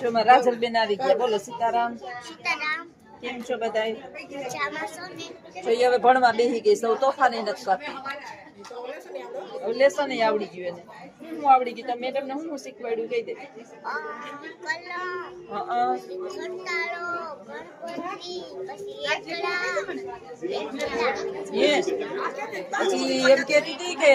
જો માં રાજલબેન આવી ગયા. બોલો સીતારામ. સીતારામ. કેમ છો બધાય? મજામાં છો ને? જો ઈ હવે ભણવા બેહી ગઈ. સૌ તોફાની નથી કરતી. હવે લેસન આવડી ગયું એને. હું આવડી ગયું. તો મેડમ ને હું શીખવાડ્યું કહી દે. કલમ, હા કંટાળો, ગણપતિ, પછી એકડા. પછી એમ કેતી હતી કે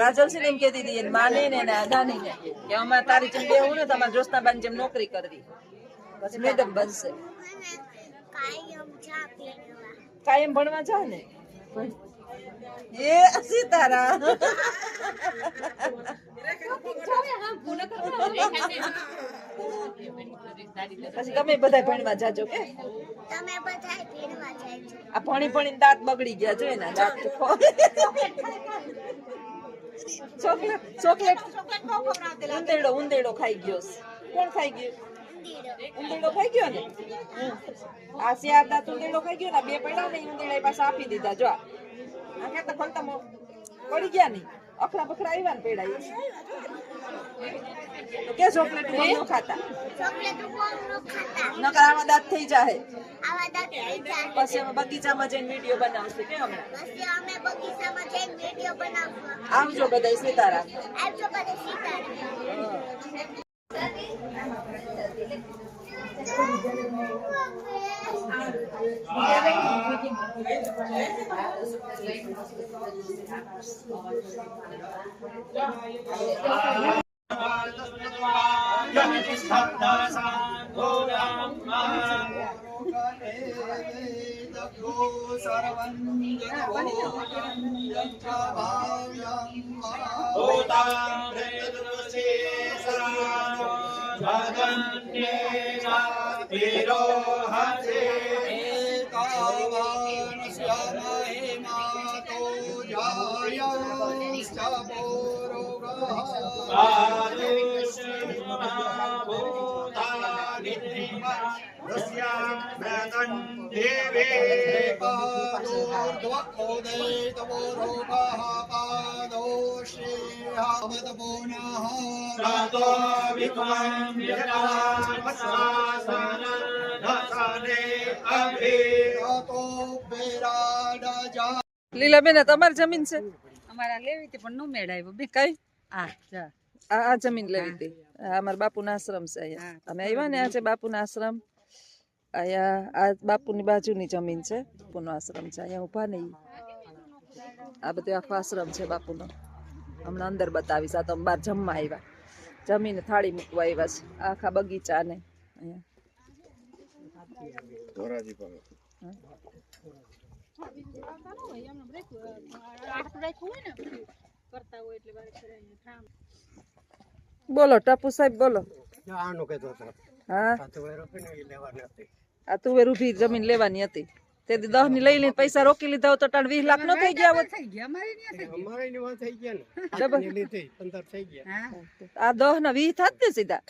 રાજલ છે ને એમ કેતી હતી માને ને અદાની ને કે અમારે તારી જેમ બેવું ને તમારે જોસ્તાબાની જેમ નોકરી કરવી. પછી મેડમ બનશે. કાયમ ચા પીવા. કાયમ ભણવા જા ને. એ સીતારામ. પછી તમે બધા ભણવા જાજો કે તમે બધા ભણવા જાય છો. આ ભણી ભણીને દાંત બગડી ગયા જો એના દાંત. ચોકલેટ ઉંદેડો ખાઈ ગયો. કોણ ખાઈ ગયું? ઉંદેડો ખાઈ ગયો ને. આ શિયાર દાંત ઉંદેડો ખાઈ ગયો ને. બે પડ્યા ને ઉંદેડા પાછા આપી દીધા. જો આ ખેતા ખંતા પડી ગયા નહીં. અખડા બખડા આવ્યા ને પેડા તો કે ચોકલેટ બહુ ન ખાતા. ચોકલેટ બહુ ન ખાતા. નકર આવા દાંત થઈ જાય. આવા દાંત થઈ જાય. પછી અમે બગીચામાં જઈને વિડીયો બનાવશું કે અમે. પછી અમે બગીચામાં જઈને વિડીયો બનાવશું. આવજો બધા સીતારામ. આવજો બધા સીતારામ. લીલાબેન તમારી જમીન છે? અમારા લેવી હતી પણ નો મેળ આવ્યો બે. કઈ? આ જમીન લેવી હતી. અમારા બાપુના આશ્રમ છે અહીંયા. અમે આવ્યા ને આજે બાપુના આશ્રમ. અહીંયા આ બાપુની બાજુની જમીન છે. બાપુનો આશ્રમ છે અહીંયા ઉભા નહીં. આ બધું આખો આશ્રમ છે બાપુનો. હમણાં અંદર બતાવીશ. આ તો બહાર જમવા આવ્યા. જમીને થાળી મૂકવા આવ્યા છે. આખા બગીચા ને અહીંયા બોલો ટપુ સાહેબ બોલો. હા આ તુવેર ઉભી જમીન લેવાની હતી. તે 10 ની લઈ લઈને પૈસા રોકી લીધા હોત તો 20 લાખ નો થઈ ગયા હોત. આ 10 ના 20 થાત ને સીધા.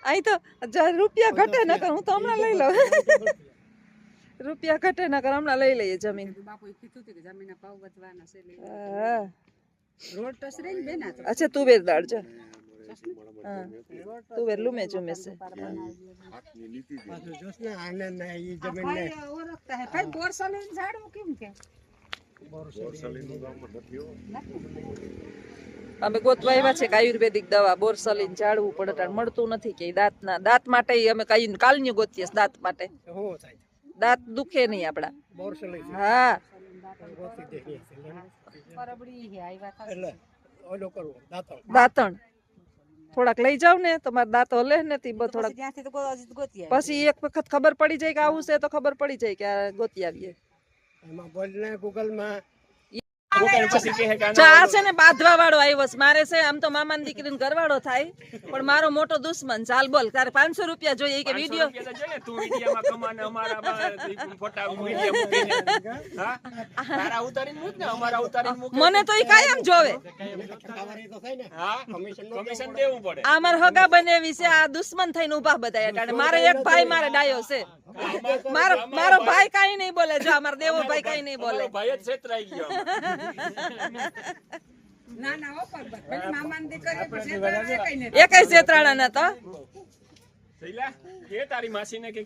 અહીં તો રૂપિયા ઘટે નકર હું તો હમણાં લઈ લઉં. રૂપિયા ઘટે નકર હમણાં લઈ લઈએ જમીન. અચ્છા તુવેર દાળ છે. હા તુવેર લુમે ચુમે છે. અમે ગોતવા આવ્યા છે કે આયુર્વેદિક દવા બોરસલીન ઝાડવું પડે મળતું નથી કે દાંત માટે અમે કઈ કાલની ગોતીએ દાંત માટે. દાંત દુખે નહીં આપડા. હા દાંતણ થોડાક લઈ જાવ ને તમારે દાંત હલે ને થોડાક. પછી એક વખત ખબર પડી જાય કે આવું છે તો ખબર પડી જાય કે આ ગોતી આવીએ. ચા છે ને બાંધવા વાળો આવ્યો છે. મારે છે આમ તો મામાની દીકરીને ઘરવાળો થાય પણ મારો મોટો દુશ્મન. ચાલ બોલ તારે 500 રૂપિયા જોઈએ કે વિડીયો. મને તો ઈ કાયમ જોવે. આ મારા હગા બનેવી છે. આ દુશ્મન થઈને ઉભા બધા અટાણે. મારે એક ભાઈ મારે ડાયો છે. મારો ભાઈ કઈ નહીં બોલે. જો મારો દેવો ભાઈ કઈ નહીં બોલે. ના ના ઓ પર પેલી મામાની દીકરી પછી કઈ ને એકેય શેતરાણા નતો શૈલા કે તારી માસીને કે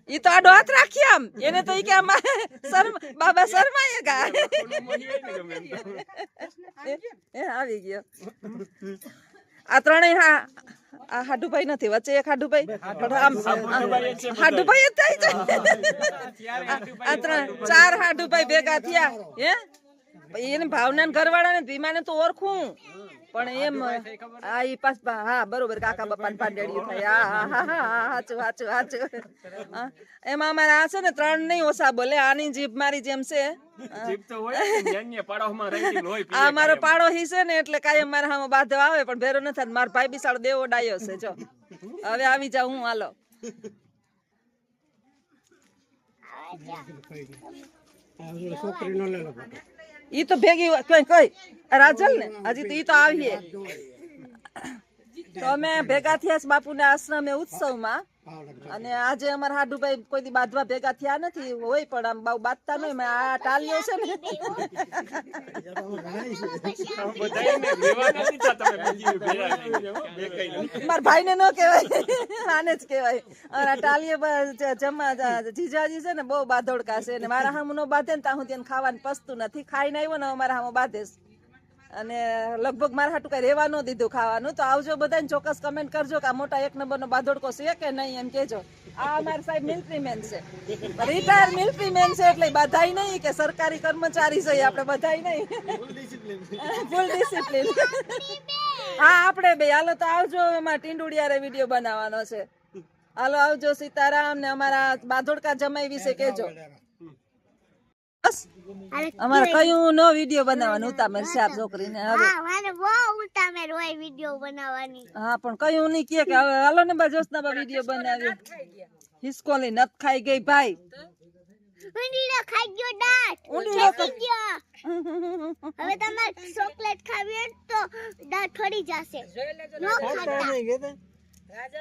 ઈ તો આડો હાથ રાખી આમ એને તો ઈ કે આમ બાબા શર્માએ ગા કોનો મોહી હોય ને ગમે એમ તો. એ આવી ગયો આ ત્રણેય હા આ હાડુભાઈ નથી વચ્ચે એક હાડુભાઈ આમ હાડુભાઈ જ થાય છે આ ત્રણ ચાર હાડુભાઈ ભેગા થયા હે એને ભાવના ઘરવાળા ને ભીમાને તો ઓળખું પણ એમ આ ઈ પાસ હા બરોબર કાકા બાપા ને પાંડેડી થાય હા હાચું હાચું હાચું એમાં અમારા આ છે ને ત્રણ નહીં ઓછા બોલે આની જીભ મારી જેમ છે જીભ તો હોય ને ન્યાન્યે પાડોમાં રહી લોહી પીએ આ મારો પાડોશી છે ને એટલે કાયમ મારા હામે બાંધવા આવે પણ ભેરો ન થાય મારો ભાઈ બિસાડો દેવો ડાયો છે જો હવે આવી જાઉં હું હાલો ઈ તો ભેગી કઈ કઈ રાજલ ને હજી તો ઈ તો આવીએ તો અમે ભેગા થયા છે બાપુના આશ્રમે ઉત્સવમાં અને આજે અમારા હાડુભાઈ કોઈ દી બાંધવા ભેગા થયા નથી હોય પણ આમ બહુ બાંધતા નહીં આ ટાલિયો છે ને બધાયને દેવા નથી થતા તમે બીજી ભેરા થઈ જાવ બે કઈ મારા ભાઈને ન કહેવાય આને જ કહેવાય અને આ ટાલિયો જમા જીજાજી છે ને બહુ બાંધોડકા છે ને મારા હામું ન બાંધે ને ત્યાં હું તેને ખાવાનું પસતું નથી ખાઈને આવ્યો ને મારા હામું બાંધે અને લગભગ મારા હાટું કઈ રહેવા ન દીધું ખાવાનું તો આવજો બધાને ચોક્કસ કમેન્ટ કરજો કે આ મોટા એક નંબરનો બાંધોડકો છે કે નહીં એમ કહેજો આ અમારા સાહેબ મિલિટરી મેન છે રિટાયર મિલિટરી મેન છે એટલે બધાય નહીં કે સરકારી કર્મચારી છે આપણે બધાય નહીં ફૂલ ડિસિપ્લિન હા આપણે બે હાલો તો આવજો અમારા ટીંડુડિયારે વિડીયો બનાવવાનો છે હાલો આવજો સીતારામ ને અમારા બાંધોડકા જમાઈ વિશે કહેજો અમારે કયું નો વિડીયો બનાવવાનો ઉતામેર છે આપ છોકરીને હવે હા મને બહુ ઉતામેર હોય વિડિયો બનાવવાની હા પણ કયું નહીં કે હવે હાલો ને બા જોશના વિડીયો બનાવી હિસકોલી નત ખાઈ ગઈ ભાઈ ઊંડીનો ખાઈ ગયો દાંત ઊંડીનો ખેંચી ગયો હવે તમારે ચોકલેટ ખાવી હોય તો દાંત છોડી જશે નો ખાતા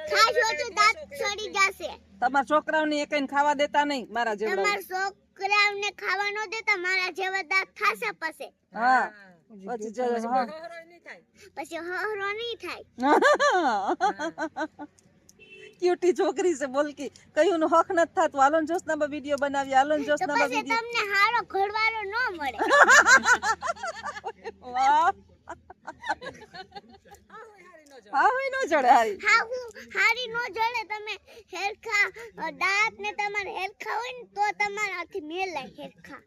ખાશો તો દાંત છોડી જશે તમારા છોકરાઓને એકઈને ખાવા દેતા નહીં મારા જેવડા તમારા છોકરાઓને ખાવા ન દેતા મારા જેવા દાંત ખાશે પછી હા પછી હા પછી હહરો નહીં થાય ક્યુટી છોકરી છે બોલકી કયું નું હક નથી થતું હાલો ને જોશના વિડીયો બનાવી હાલો ને તો જોશના પછી વિડીયો તમને હારો ઘરવાળો ન મળે વાહ હા હોય નો જડે હારી હા હું હારી નો જડે તમે હેરખા દાંત ને તમારે હેરખા હોય ને તો તમારાથી મેલાય હેરખા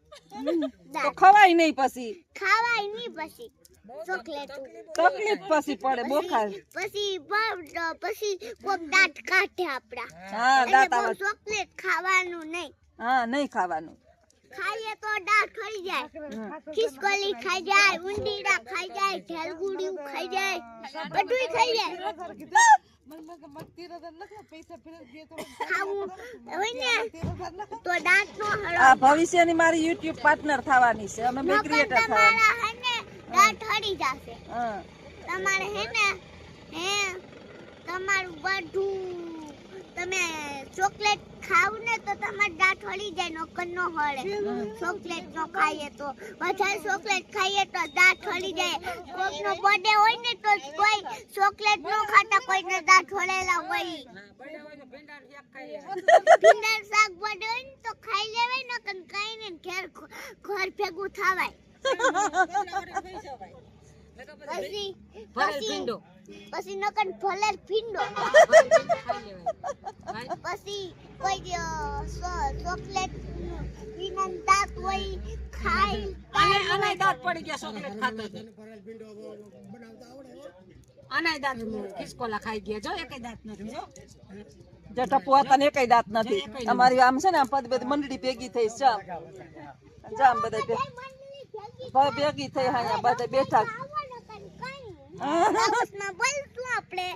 તો ખવાય નહીં પછી ખાવાય નહીં પછી ચોકલેટ તકલીફ પછી પડે બોખાર પછી કોક દાંત કાઢે આપડા હા દાંત એટલે આવે બહુ ચોકલેટ ખાવાનું નહીં હા નહીં ખાવાનું ખાઈએ તો દાંત ખરી જાય ખિસકોલી ખાઈ જાય ઊંડીડા ખાઈ જાય ઢેલગુડિયું ખાઈ જાય બધુંય ખાઈ જાય ખાવું હોય ને તો દાંત નો હળો આ ભવિષ્યની મારી યુટ્યુબ પાર્ટનર થવાની છે અમે બે ક્રિએટર થવાની તમારા હે ને દાંત હળી જશે હા તમારે હે ને હે તમારું બધું તમે ચોકલેટ ખાવ ને તો તમાર દાંત હળી જાય નકર નો હળે ચોકલેટ નો ખાઈએ તો વધારે ચોકલેટ ખાઈએ તો દાંત હળી જાય કોક નો બર્થડે હોય ને તો કોઈ ચોકલેટ નો ખાતા કોઈને દાંત હળેલા હોય ભીંડા શાક બર્થડે હોય ને તો ખાઈ લેવાય નકર કાઈ ને ઘર ભેગું થવાય પછી નકર ભલેલ ભીંડો પછી કોઈ ચોકલેટ વિના દાંત હોય ખાઈ આનાય દાંત પડી ગયા ચોકલેટ ખાતો આનાય દાંત ખિસકોલા ખાઈ ગયા જો એકેય દાંત નથી જો જે ટપુ હતા ને એકય દાંત નથી અમારી આમ છે ને આમ બધી મંડળી ભેગી થઈ જામ બધા ભેગી થઈ અહીંયા બધા બેઠા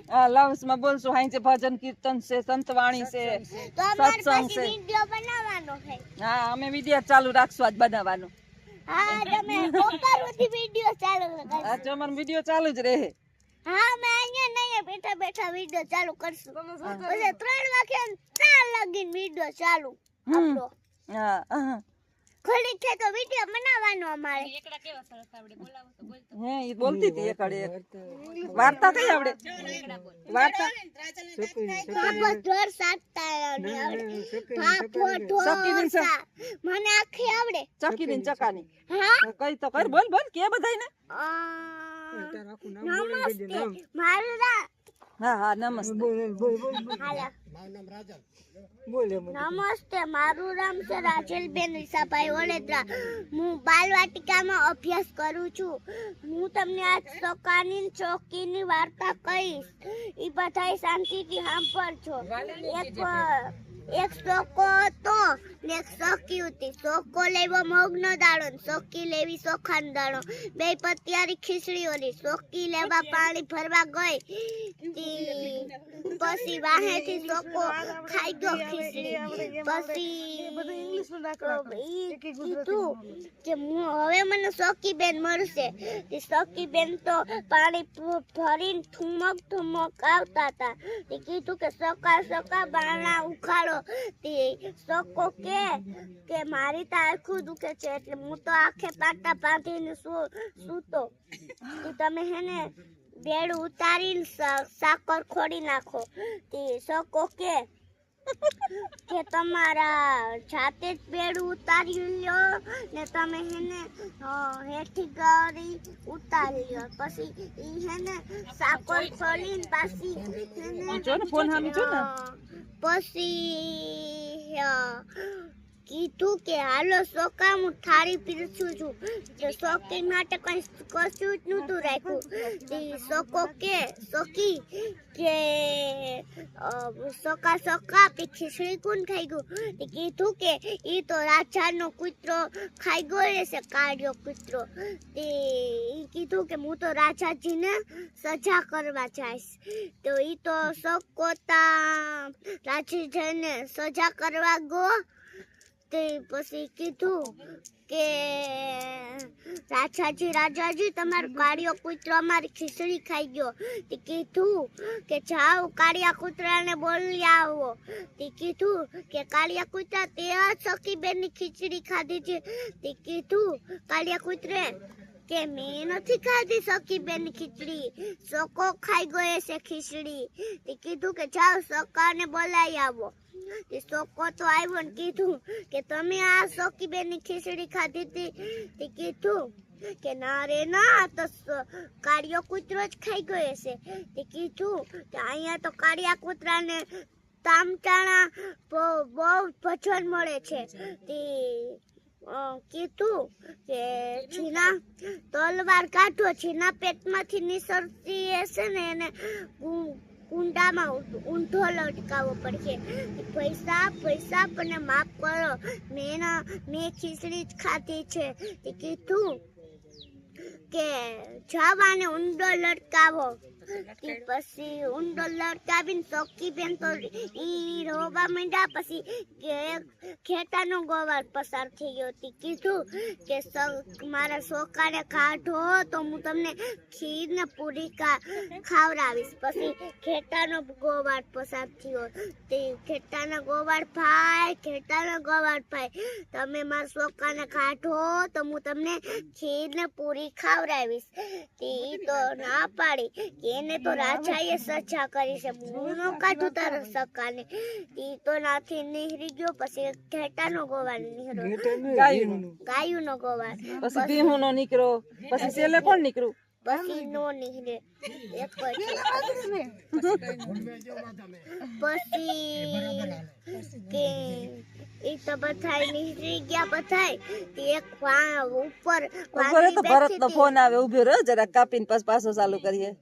હા લાઉસમાં બોલશું હાઈ છે ભજન કીર્તન છે સંતવાણી છે સત્સંગ છે વિડિયો બનાવવાનો છે હા અમે વિડિયો ચાલુ રાખશું આજ બનાવવાનું હા તમે બપોર સુધી વિડિયો ચાલુ કરજો આજ અમારો વિડિયો ચાલુ જ રહે હા મેં અહીંયા નહીં બેઠા બેઠા વિડિયો ચાલુ કરશું પછી 3 વાગે 4 લગીન વિડિયો ચાલુ આપણો હા ઘડી છે તો વિડિયો બનાવવાનો અમારે હે ઈ બોલતી હતી એકાડે એક વાર્તા કઈ આવડે વાર્તા બાબો ઢોર સાતતા ને આવડે બાબો ઢોર સા મને આખી આવડે ચકીની ને ચકાની હા કઈ તો કર બોલ બોલ કે બધાયને નમસ્તે મારું નામ હા હા નમસ્તે હાલો નમસ્તે મારું નામ છે રાજેલબેન રીસાભાઈ ઓલેદ્રા હું બાલવાટિકામાં અભ્યાસ કરું છું હું તમને આજ સકાની ચોકીની વાર્તા કહીશ ઈ બધાય શાંતિથી સાંભળજો એક સોકો હતો ને એક સોકી હતી સોકો લેવો મગનો દાણો ને સોકી લેવી ચોખાનો દાણો બે પતિયારી ખીચડી ઓલી સોકી લેવા પાણી ભરવા ગઈ પછી વાહેથી સોકો ખાઈ ગયો ખીચડી પછી કીધું કે હવે મને સોકી બેન મળશે તે સોકી બેન તો પાણી ભરીને ઠુમક આવતા હતા તે કીધું કે સકા બારણા ઉખાડો તે સોકો કે મારી તો આખું દુખે છે એટલે હું તો આખે પાટા બાંધીને સૂતો તમે હેને બેડું ઉતારીને સાકર ખોડી નાખો તે સોકો કે તમારા જાતે જ બેડું ઉતારી લ્યો ને તમે હેને હેઠી ગળી ઉતારી લ્યો પછી ઈ હેને સાકર ખોલીને પાછી જો ને ફોન હામી જો ને પછી કીધું કે હાલો સોકા હું થાળી પીરસું છું તો સોકી માટે કઈ કશું જ નહોતું રાખ્યું તે સોકો કે સોકી કે સોકા પી ખીચડી કોણ ખાઈ ગયું તે કીધું કે ઈ તો રાજાનો કૂતરો ખાઈ ગયો હશે કાળિયો કૂતરો તે ઈ કીધું કે હું તો રાજાજીને સજા કરવા જઈશ તો ઈ તો સોકોતા રાજાજીને સજા કરવા ગયો તે પછી કીધું કે રાજાજી તમારો કાળિયો કૂતરો અમારી ખીચડી ખાઈ ગયો તે કીધું કે જાઓ કાળિયા કૂતરાને બોલી આવો તે કીધું કે કાળિયા કૂતરા તે સખી બેનની ખીચડી ખાધી છે તે કીધું કાળિયા કૂતરે કે મેં નથી ખાધી સખી બેનની ખીચડી સોકો ખાઈ ગયો છે ખીચડી તે કીધું કે જાઓ સકાને બોલાવી આવો તે સોકો તો આવ્યો ને કીધું કે તમે આ સખી બેનની ખીચડી ખાધી હતી તે કીધું કે ના રે ના તો કાળિયો કૂતરો જ ખાઈ ગયો છે તે કીધું કે અહીંયા તો કાળિયા કૂતરાને તામચાણા બહુ ભજન મળે છે તે કીધું કે છીના તલવાર કાઢો છીના પેટમાંથી નિસરતી હશે ને એને કુંડામાં ઊંધો લટકાવવો પડશે પૈસા પણ માફ કરો મેં ખીચડી જ ખાધી છે તે કીધું કે જવાને ઊંડો લટકાવો પછી ઊંડો લટકાવીને સોકી બેન તો ઈ રોવા માંડ્યા પછી ખેટાનો ગોવાર પસાર થઈ ગયો તે કીધું કે મારા સોકાને કાઢો તો હું તમને ખીર ને પૂરી ખવડાવીશ પછી ખેટાનો ગોવાર પસાર થયો તે ખેટાનો ગોવાર ભાઈ તમે મારા સોકાને કાઢો તો હું તમને ખીર ને પૂરી ખવડાવીશ તે તો ના પાડી એને તો રાજાએ સજા કરી છે હું ન કાઢું તારા સકાને ઈ તો નાથી નીહરી ગયો પછી ઘેટાનો ગોવાર નીહર્યો ગાયુંનો ગોવાર પછી ભીમુનો નીકળ્યો પછી સેલે કોણ નીકળ્યું પછી નો નીકળે એક પછી કે ઈ તો બધાય નીકળી ગયા બધાય એક ઉપર તો ભરતનો ફોન આવે ઉભો રહ્યો જરા કાપીને પાછો ચાલુ કરીએ